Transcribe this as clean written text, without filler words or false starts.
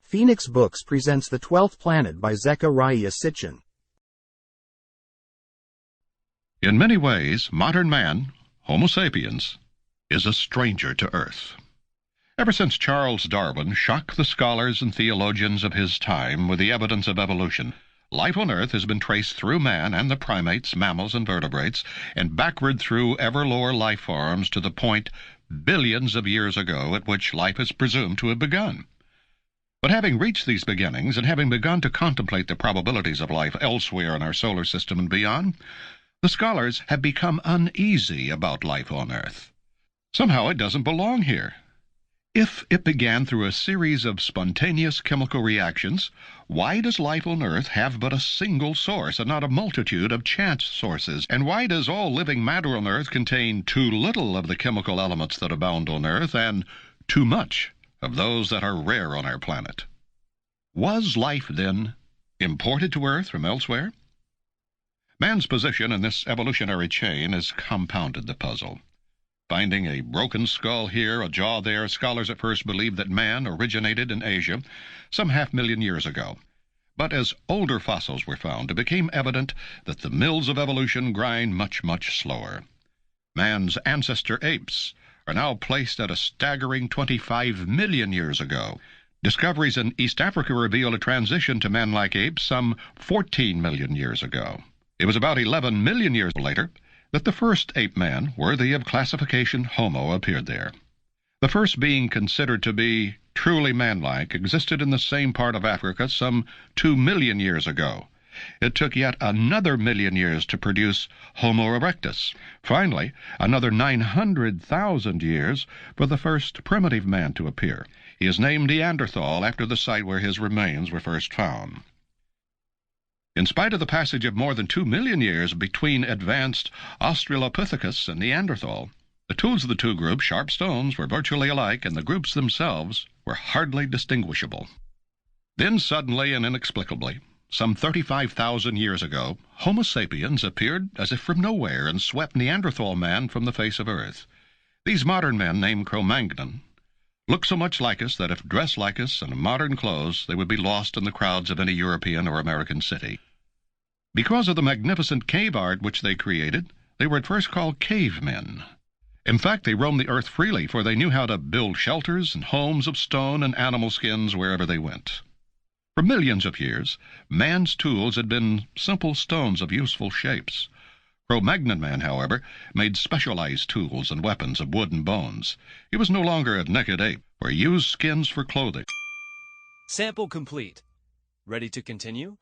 Phoenix Books presents The 12th Planet by Zecharia Sitchin. In many ways, modern man, Homo sapiens, is a stranger to Earth. Ever since Charles Darwin shocked the scholars and theologians of his time with the evidence of evolution, life on Earth has been traced through man and the primates, mammals, and vertebrates, and backward through ever lower life forms to the point billions of years ago at which life is presumed to have begun. But having reached these beginnings, and having begun to contemplate the probabilities of life elsewhere in our solar system and beyond, the scholars have become uneasy about life on Earth. Somehow it doesn't belong here. If it began through a series of spontaneous chemical reactions, why does life on Earth have but a single source and not a multitude of chance sources? And why does all living matter on Earth contain too little of the chemical elements that abound on Earth and too much of those that are rare on our planet? Was life, then, imported to Earth from elsewhere? Man's position in this evolutionary chain has compounded the puzzle. Finding a broken skull here, a jaw there, scholars at first believed that man originated in Asia some 500,000 years ago. But as older fossils were found, it became evident that the mills of evolution grind much, much slower. Man's ancestor apes are now placed at a staggering 25 million years ago. Discoveries in East Africa reveal a transition to man-like apes some 14 million years ago. It was about 11 million years later that the first ape man, worthy of classification Homo, appeared there. The first being considered to be truly manlike existed in the same part of Africa some 2 million years ago. It took yet another million years to produce Homo erectus. Finally, another 900,000 years for the first primitive man to appear. He is named Neanderthal after the site where his remains were first found. In spite of the passage of more than 2 million years between advanced Australopithecus and Neanderthal, the tools of the two groups, sharp stones, were virtually alike, and the groups themselves were hardly distinguishable. Then suddenly and inexplicably, some 35,000 years ago, Homo sapiens appeared as if from nowhere and swept Neanderthal man from the face of Earth. These modern men, named Cro-Magnon, look so much like us that if dressed like us in modern clothes, they would be lost in the crowds of any European or American city. Because of the magnificent cave art which they created, they were at first called cavemen. In fact, they roamed the earth freely, for they knew how to build shelters and homes of stone and animal skins wherever they went. For millions of years, man's tools had been simple stones of useful shapes. Cro-Magnon man, however, made specialized tools and weapons of wood and bones. He was no longer a naked ape, or used skins for clothing. Sample complete. Ready to continue?